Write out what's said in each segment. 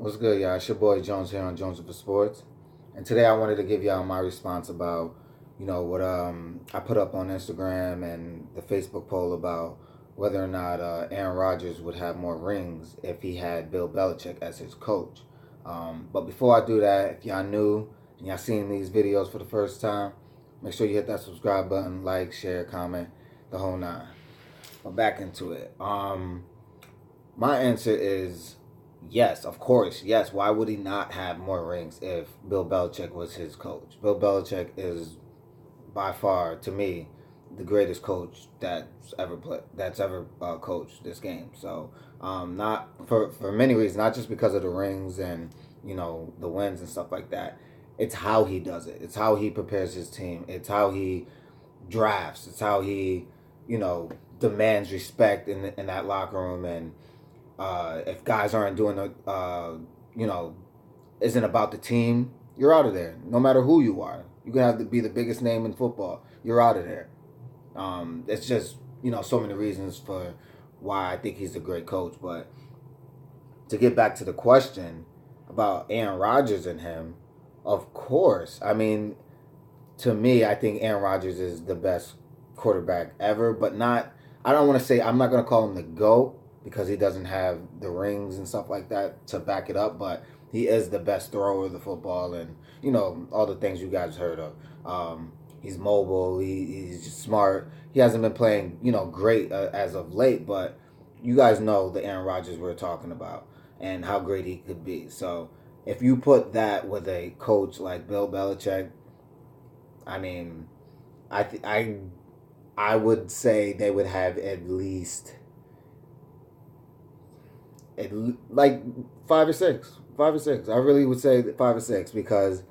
What's good, y'all? It's your boy Jones here on Jones for Sports, and today I wanted to give y'all my response about, what I put up on Instagram and the Facebook poll about whether or not Aaron Rodgers would have more rings if he had Bill Belichick as his coach. But before I do that, if y'all new and y'all seeing these videos for the first time, make sure you hit that subscribe button, like, share, comment, the whole nine. But back into it. My answer is yes, of course, yes. Why would he not have more rings if Bill Belichick was his coach? Bill Belichick is by far, to me, the greatest coach that's ever coached this game. So, not for many reasons, not just because of the rings and the wins and stuff like that. It's how he does it. It's how he prepares his team. It's how he drafts. It's how he, you know, demands respect in that locker room. And if guys aren't doing you know, isn't about the team, you're out of there. No matter who you are, you can have to be the biggest name in football. You're out of there. It's just so many reasons for why I think he's a great coach. But to get back to the question about Aaron Rodgers and him, of course. I mean, to me, I think Aaron Rodgers is the best quarterback ever, but not. I don't want to say I'm not going to call him the GOAT because he doesn't have the rings and stuff like that to back it up, but he is the best thrower of the football and all the things you guys heard of. He's mobile. He's just smart. He hasn't been playing great as of late, but you guys know the Aaron Rodgers we're talking about and how great he could be. So if you put that with a coach like Bill Belichick, I mean, I would say they would have at least like five or six. I really would say five or six because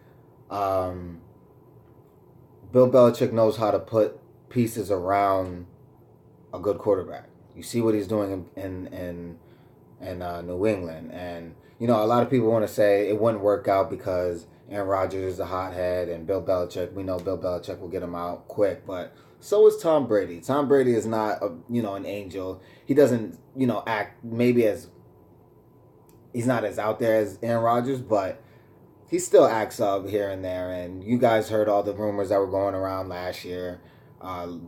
um, Bill Belichick knows how to put pieces around a good quarterback. You see what he's doing in New England, and a lot of people want to say it wouldn't work out because Aaron Rodgers is a hothead, and Bill Belichick. We know Bill Belichick will get him out quick, but so is Tom Brady. Tom Brady is not an angel. He doesn't act maybe as he's not as out there as Aaron Rodgers, but he still acts up here and there. And you guys heard all the rumors that were going around last year,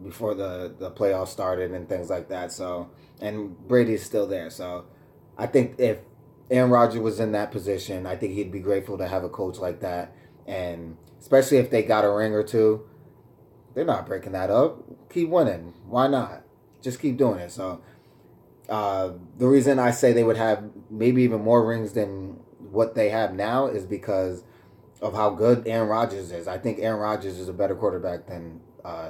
before the playoffs started and things like that. So, and Brady's still there. So, I think if Aaron Rodgers was in that position, I think he'd be grateful to have a coach like that. And especially if they got a ring or two, they're not breaking that up. Keep winning. Why not? Just keep doing it. So, the reason I say they would have maybe even more rings than what they have now is because of how good Aaron Rodgers is. I think Aaron Rodgers is a better quarterback than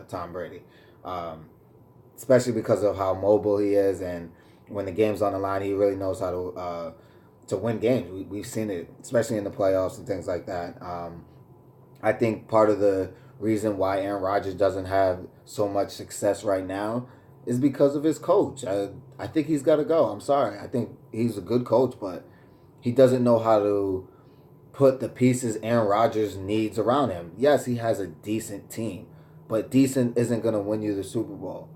Tom Brady, um, especially because of how mobile he is, and when the game's on the line, he really knows how to win games. We've seen it, especially in the playoffs and things like that. I think part of the reason why Aaron Rodgers doesn't have so much success right now is because of his coach. I think he's got to go. I'm sorry. I think he's a good coach, but he doesn't know how to put the pieces Aaron Rodgers needs around him. Yes, he has a decent team, but decent isn't going to win you the Super Bowl,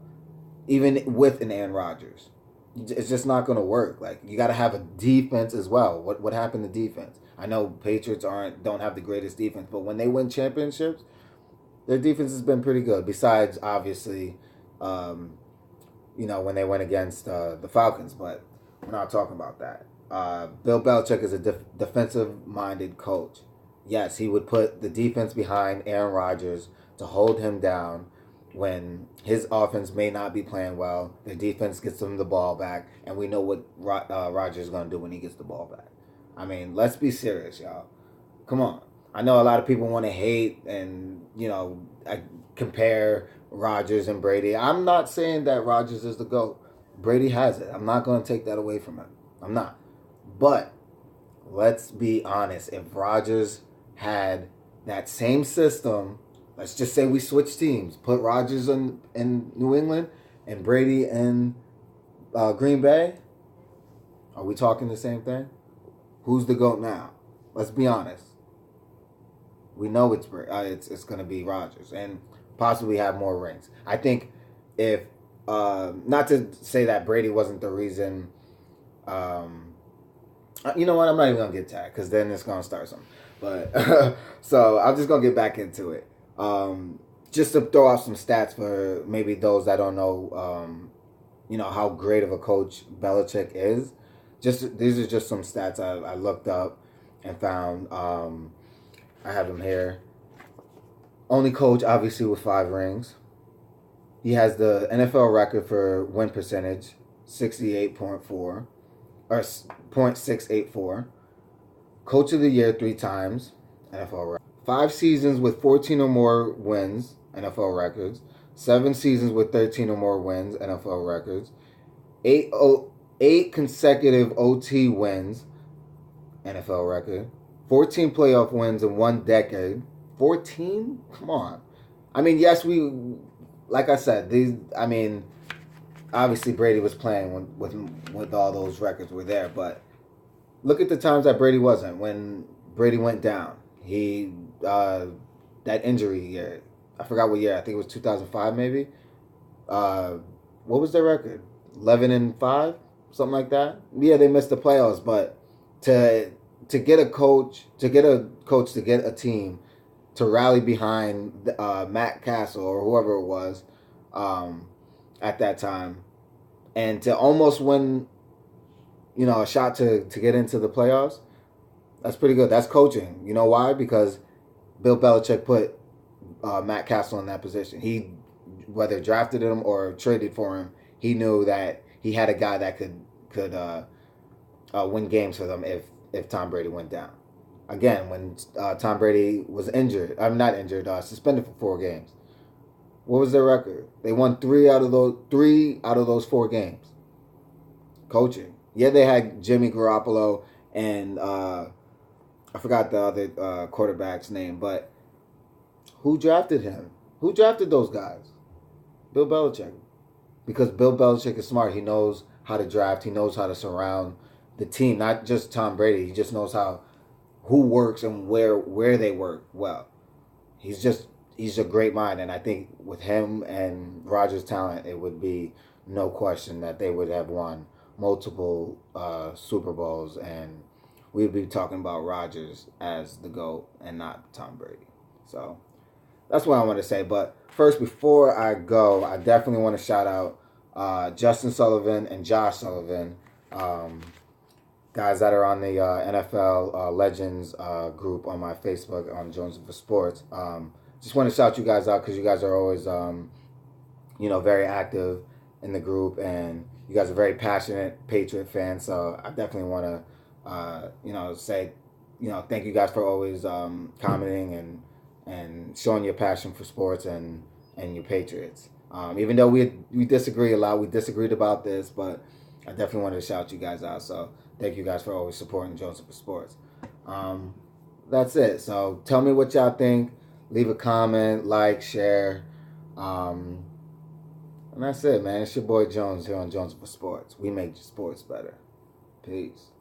even with an Aaron Rodgers. It's just not going to work. Like, you got to have a defense as well. What happened to defense? I know Patriots don't have the greatest defense, but when they win championships, their defense has been pretty good. Besides, obviously, when they went against the Falcons, but we're not talking about that. Bill Belichick is a defensive-minded coach. Yes, he would put the defense behind Aaron Rodgers to hold him down when his offense may not be playing well. The defense gets him the ball back, and we know what Rodgers is going to do when he gets the ball back. I mean, let's be serious, y'all. Come on. I know a lot of people want to hate and, compare Rodgers and Brady. I'm not saying that Rodgers is the GOAT. Brady has it. I'm not going to take that away from him. I'm not. But let's be honest. If Rodgers had that same system, let's just say we switch teams, put Rodgers in New England and Brady in Green Bay, are we talking the same thing? Who's the GOAT now? Let's be honest. We know it's going to be Rodgers and possibly have more rings. I think if not to say that Brady wasn't the reason You know what? I'm not even gonna get to that because then it's gonna start something. But so I'm just gonna get back into it. Just to throw out some stats for maybe those that don't know, how great of a coach Belichick is. Just these are just some stats I looked up and found. I have him here. Only coach, obviously, with 5 rings. He has the NFL record for win percentage, 68.4 or .684. Coach of the Year 3 times, NFL record. 5 seasons with 14 or more wins, NFL records. 7 seasons with 13 or more wins, NFL records. Eight consecutive OT wins, NFL record. 14 playoff wins in 1 decade. 14? Come on. I mean, yes, like I said, obviously Brady was playing with all those records were there, but look at the times that Brady wasn't. When Brady went down, that injury year, I forgot what year. I think it was 2005, maybe. What was their record? 11-5, something like that. Yeah, they missed the playoffs, but to get a coach, to get a team to rally behind Matt Castle or whoever it was at that time, and to almost win, a shot to get into the playoffs. That's pretty good. That's coaching. You know why? Because Bill Belichick put Matt Castle in that position. He, whether drafted him or traded for him, he knew that he had a guy that could win games for them if Tom Brady went down. Again, when Tom Brady was injured, I'm not injured, suspended for 4 games. What was their record? They won 3 out of those 4 games. Coaching. Yeah, they had Jimmy Garoppolo and I forgot the other quarterback's name, but who drafted him? Who drafted those guys? Bill Belichick. Because Bill Belichick is smart. He knows how to draft. He knows how to surround the team, not just Tom Brady. He just knows who works and where they work well. He's a great mind, and I think with him and Rodgers' talent, it would be no question that they would have won multiple Super Bowls, and we'd be talking about Rodgers as the GOAT and not Tom Brady. So that's what I want to say. But first, before I go, I definitely want to shout out Justin Sullivan and Josh Sullivan, guys that are on the NFL Legends group on my Facebook on Jones for Sports. Just want to shout you guys out because you guys are always, very active in the group, and you guys are very passionate Patriot fans. So I definitely want to, say, thank you guys for always commenting and showing your passion for sports and your Patriots. Even though we disagree a lot, we disagreed about this, but I definitely wanted to shout you guys out. So thank you guys for always supporting Joseph for Sports. That's it. So tell me what y'all think. Leave a comment, like, share. And that's it, man. It's your boy Jones here on Jones for Sports. We make sports better. Peace.